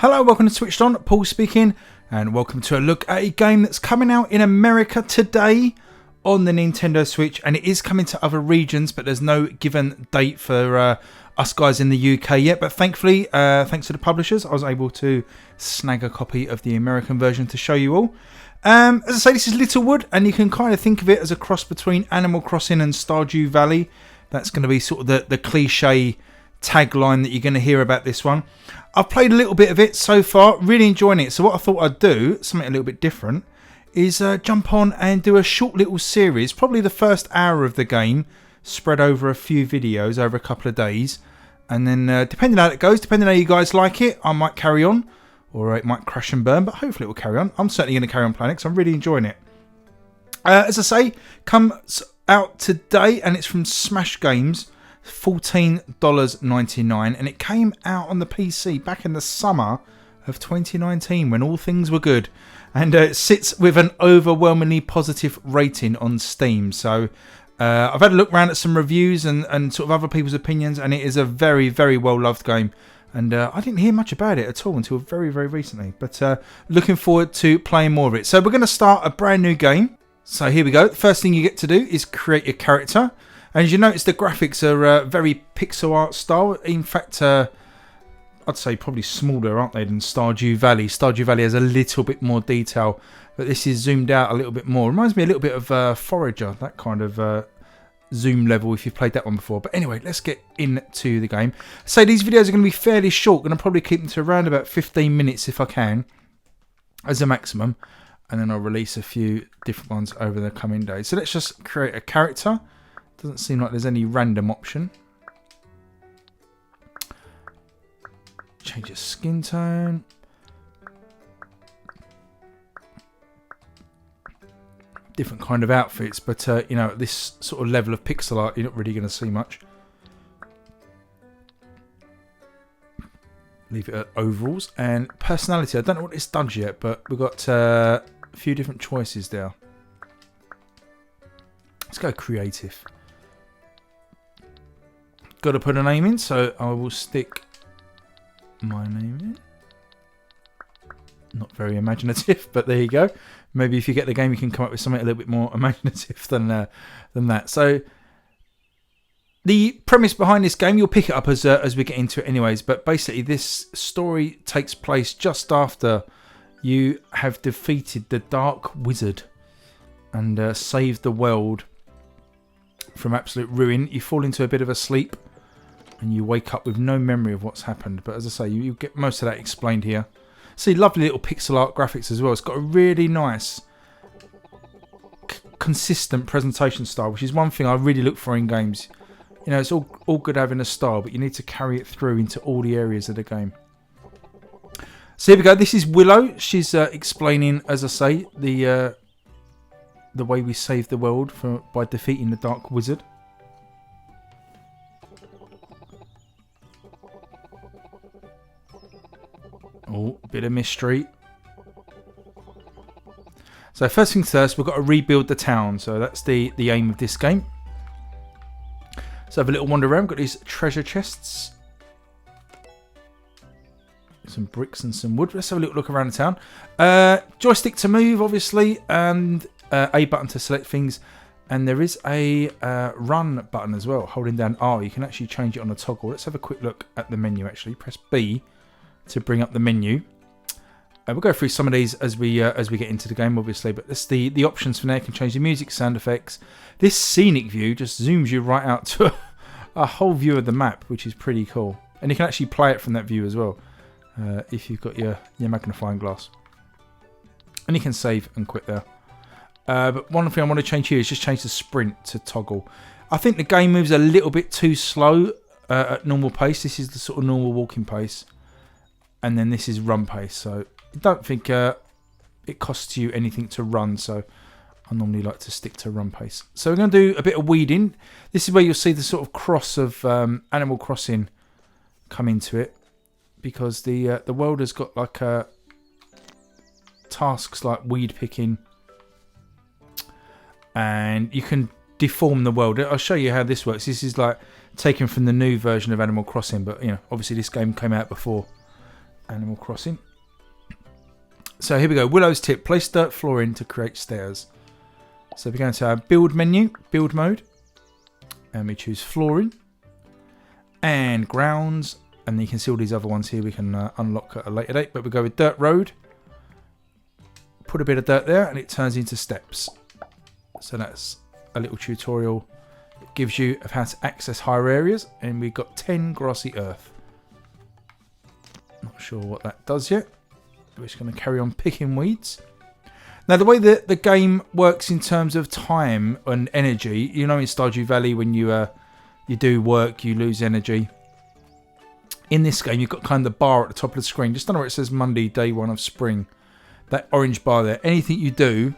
Hello, welcome to SwitchedOn, Paul speaking, and welcome to a look at a game that's coming out in America today on the Nintendo Switch, and it is coming to other regions, but there's no given date for us guys in the UK yet, but thankfully, thanks to the publishers, I was able to snag a copy of the American version to show you all. As I say, this is Littlewood, and you can kind of think of it as a cross between Animal Crossing and Stardew Valley. That's going to be sort of the cliche tagline that you're going to hear about this one. I've played a little bit of it so far, really enjoying it. So what I thought I'd do, something a little bit different, is jump on and do a short little series, probably the first hour of the game, spread over a few videos over a couple of days. And then depending on how it goes, depending on how you guys like it, I might carry on, or it might crash and burn, but hopefully it will carry on. I'm certainly going to carry on playing it because I'm really enjoying it. As I say, comes out today, and it's from Smash Games. $14.99, and it came out on the PC back in the summer of 2019 when all things were good, and it sits with an overwhelmingly positive rating on Steam. So I've had a look around at some reviews and sort of other people's opinions, and it is a very, very well loved game, and I didn't hear much about it at all until very, very recently, but looking forward to playing more of it. So we're going to start a brand new game. So here we go. The first thing you get to do is create your character. And as you notice, the graphics are very pixel art style. In fact, I'd say probably smaller, aren't they, than Stardew Valley. Stardew Valley has a little bit more detail, but this is zoomed out a little bit more. Reminds me a little bit of Forager, that kind of zoom level, if you've played that one before. But anyway, let's get into the game. So these videos are going to be fairly short. I'm going to probably keep them to around about 15 minutes if I can, as a maximum. And then I'll release a few different ones over the coming days. So let's just create a character. Doesn't seem like there's any random option. Change your skin tone. Different kind of outfits, but you know, at this sort of level of pixel art, you're not really going to see much. Leave it at overalls. And personality, I don't know what this does yet, but we've got a few different choices there. Let's go creative. Got to put a name in, so I will stick my name in. Not very imaginative, but there you go. Maybe if you get the game, you can come up with something a little bit more imaginative than that. So the premise behind this game, you'll pick it up as we get into it anyways, but basically this story takes place just after you have defeated the Dark Wizard and saved the world from absolute ruin. You fall into a bit of a sleep and you wake up with no memory of what's happened. But as I say, you get most of that explained here. See, lovely little pixel art graphics as well. It's got a really nice, consistent presentation style, which is one thing I really look for in games. You know, it's all good having a style, but you need to carry it through into all the areas of the game. So here we go. This is Willow. She's explaining, as I say, the way we saved the world by defeating the Dark Wizard. Oh, bit of mystery. So first things first, we've got to rebuild the town. So that's the aim of this game. So have a little wander around. We've got these treasure chests. Some bricks and some wood. Let's have a little look around the town. Joystick to move, obviously, and A button to select things. And there is a run button as well. Holding down R, you can actually change it on a toggle. Let's have a quick look at the menu, actually. Press B to bring up the menu. We'll go through some of these as we get into the game, obviously. But this the options for now. You can change the music, sound effects. This scenic view just zooms you right out to a whole view of the map, which is pretty cool. And you can actually play it from that view as well, if you've got your magnifying glass. And you can save and quit there. But one thing I want to change here is just change the sprint to toggle. I think the game moves a little bit too slow at normal pace. This is the sort of normal walking pace. And then this is run pace. So I don't think it costs you anything to run. So I normally like to stick to run pace. So we're going to do a bit of weeding. This is where you'll see the sort of cross of Animal Crossing come into it. Because the world has got like tasks like weed picking. And you can deform the world. I'll show you how this works. This is like taken from the new version of Animal Crossing, but you know, obviously this game came out before Animal Crossing. So here we go. Willow's tip. Place dirt flooring to create stairs. So we're going to our build menu, build mode. And we choose flooring. And grounds. And you can see all these other ones here we can unlock at a later date. But we go with dirt road. Put a bit of dirt there and it turns into steps. So that's a little tutorial. It gives you of how to access higher areas. And we've got 10 grassy earth. Not sure what that does yet. We're just going to carry on picking weeds. Now, the way that the game works in terms of time and energy, you know, in Stardew Valley, when you do work, you lose energy. In this game, you've got kind of the bar at the top of the screen, just under where it says Monday, day 1 of spring. That orange bar there. Anything you do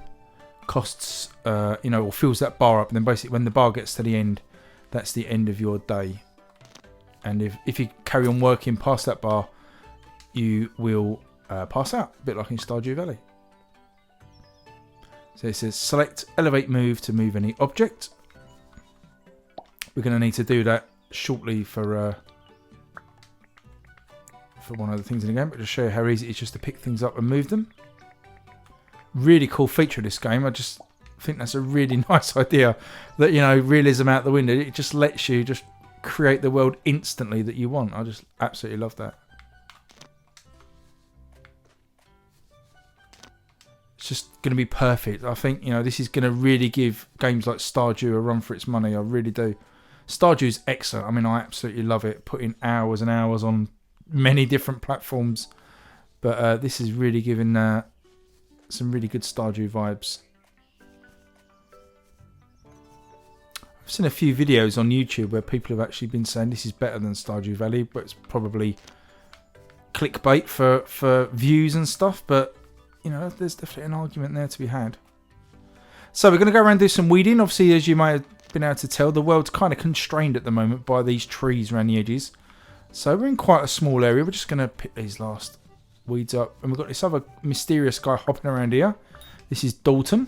costs, or fills that bar up. And then basically, when the bar gets to the end, that's the end of your day. And if you carry on working past that bar, you will pass out, a bit like in Stardew Valley. So it says select elevate move to move any object. We're going to need to do that shortly for one of the things in the game, but to show you how easy it is just to pick things up and move them. Really cool feature of this game. I just think that's a really nice idea that, realism out the window. It just lets you just create the world instantly that you want. I just absolutely love that. It's just going to be perfect. I think, this is going to really give games like Stardew a run for its money. I really do. Stardew's excellent. I mean, I absolutely love it. Putting hours and hours on many different platforms. But this is really giving some really good Stardew vibes. I've seen a few videos on YouTube where people have actually been saying this is better than Stardew Valley, but it's probably clickbait for views and stuff. But there's definitely an argument there to be had. So we're going to go around and do some weeding. Obviously, as you may have been able to tell, the world's kind of constrained at the moment by these trees around the edges. So we're in quite a small area. We're just going to pick these last weeds up. And we've got this other mysterious guy hopping around here. This is Dalton.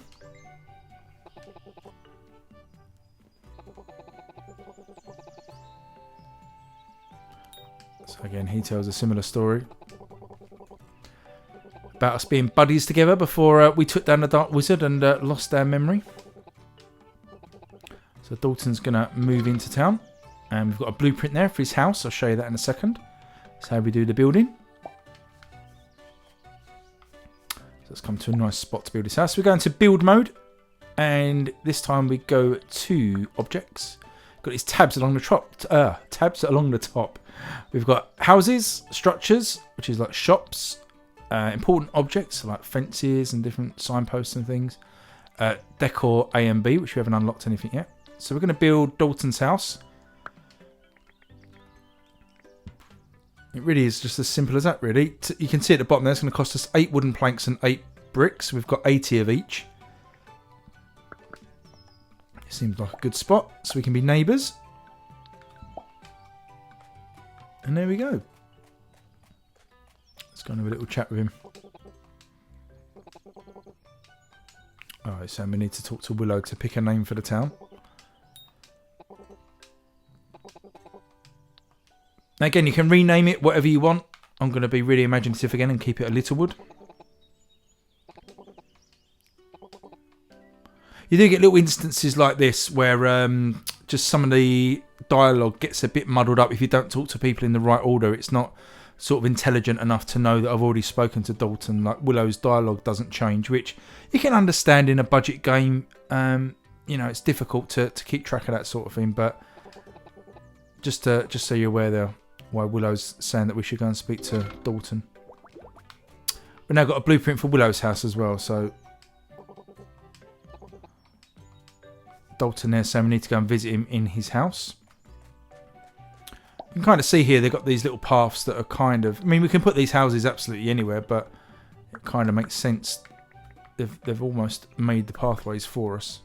So again, he tells a similar story about us being buddies together before we took down the Dark Wizard and lost our memory. So Dalton's going to move into town. And we've got a blueprint there for his house. I'll show you that in a second. That's how we do the building. So let's come to a nice spot to build this house. We go into build mode. And this time we go to objects. Got these tabs along the top. We've got houses, structures, which is like shops. Important objects like fences and different signposts and things. Decor A and B, which we haven't unlocked anything yet. So we're going to build Dalton's house. It really is just as simple as that, really. You can see at the bottom there, it's going to cost us 8 wooden planks and 8 bricks. We've got 80 of each. It seems like a good spot, so we can be neighbours. And there we go. Let's go and have a little chat with him. Alright, so we need to talk to Willow to pick a name for the town. Now again, you can rename it whatever you want. I'm going to be really imaginative again and keep it a Littlewood. You do get little instances like this where just some of the dialogue gets a bit muddled up if you don't talk to people in the right order. It's not sort of intelligent enough to know that I've already spoken to Dalton. Like Willow's dialogue doesn't change, which you can understand in a budget game. It's difficult to keep track of that sort of thing, but just so you're aware there, why Willow's saying that we should go and speak to Dalton. We've now got a blueprint for Willow's house as well, so Dalton there saying we need to go and visit him in his house. You can kind of see here they've got these little paths that are kind of... I mean, we can put these houses absolutely anywhere, but it kind of makes sense. They've almost made the pathways for us.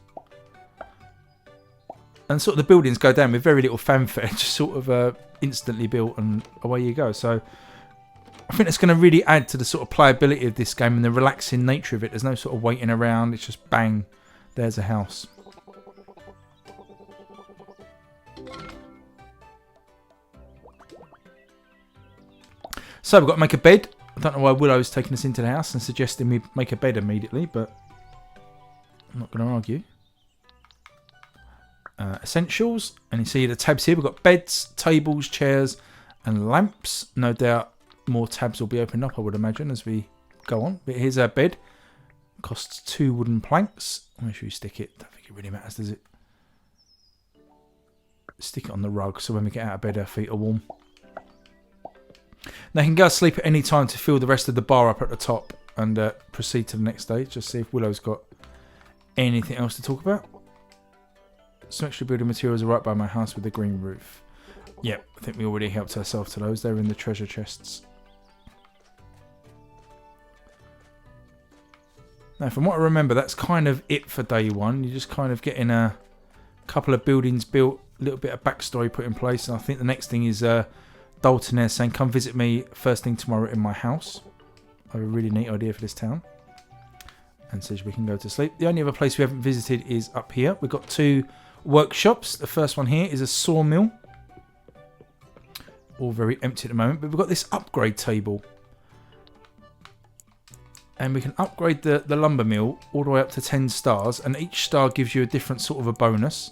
And sort of the buildings go down with very little fanfare, just sort of instantly built and away you go. So I think it's going to really add to the sort of playability of this game and the relaxing nature of it. There's no sort of waiting around. It's just bang, there's a house. So So we've got to make a bed. I don't know why Willow's taking us into the house and suggesting we make a bed immediately, but I'm not going to argue. Essentials, and you see the tabs here. We've got beds, tables, chairs, and lamps. No doubt more tabs will be opened up, I would imagine, as we go on. But here's our bed. Costs 2 wooden planks. Where should we stick it? Don't think it really matters, does it? Stick it on the rug so when we get out of bed our feet are warm. Now you can go to sleep at any time to fill the rest of the bar up at the top and proceed to the next stage. Just see if Willow's got anything else to talk about. Some extra building materials are right by my house with the green roof. Yep, I think we already helped ourselves to those. They're in the treasure chests. Now, from what I remember, that's kind of it for day one. You're just kind of getting a couple of buildings built, a little bit of backstory put in place. And I think the next thing is Dalton there saying, come visit me first thing tomorrow in my house. I have a really neat idea for this town. And says we can go to sleep. The only other place we haven't visited is up here. We've got 2 workshops. The first one here is a sawmill. All very empty at the moment. But we've got this upgrade table. And we can upgrade the lumber mill all the way up to 10 stars. And each star gives you a different sort of a bonus.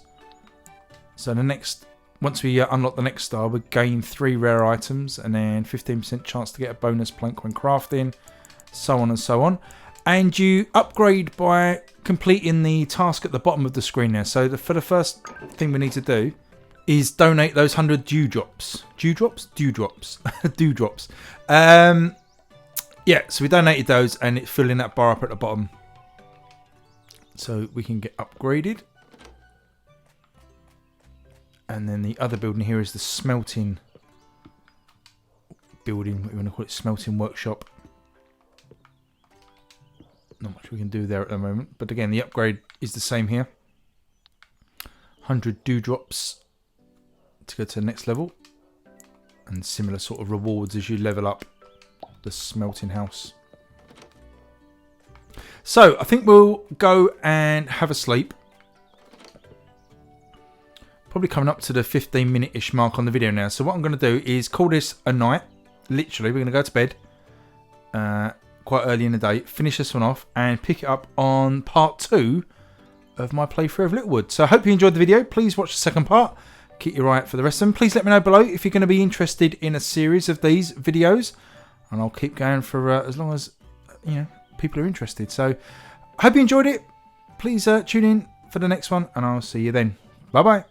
So the next, once we unlock the next star, we gain 3 rare items. And then 15% chance to get a bonus plank when crafting. So on and so on. And you upgrade by completing the task at the bottom of the screen there. So for the first thing we need to do is donate those 100 dewdrops. Dewdrops? Dewdrops. Dewdrops. Yeah, so we donated those and it's filling that bar up at the bottom. So we can get upgraded. And then the other building here is the smelting building. What we want to call it, smelting workshop. Not much we can do there at the moment. But again, the upgrade is the same here. 100 dewdrops to go to the next level. And similar sort of rewards as you level up the smelting house. So I think we'll go and have a sleep. Probably coming up to the 15-minute-ish mark on the video now. So what I'm going to do is call this a night. Literally, we're going to go to bed quite early in the day, finish this one off, and pick it up on part 2 of my playthrough of Littlewood. So I hope you enjoyed the video. Please watch the second part. Keep your eye out for the rest of them. Please let me know below if you're going to be interested in a series of these videos. And I'll keep going for as long as people are interested. So I hope you enjoyed it. Please tune in for the next one, and I'll see you then. Bye bye.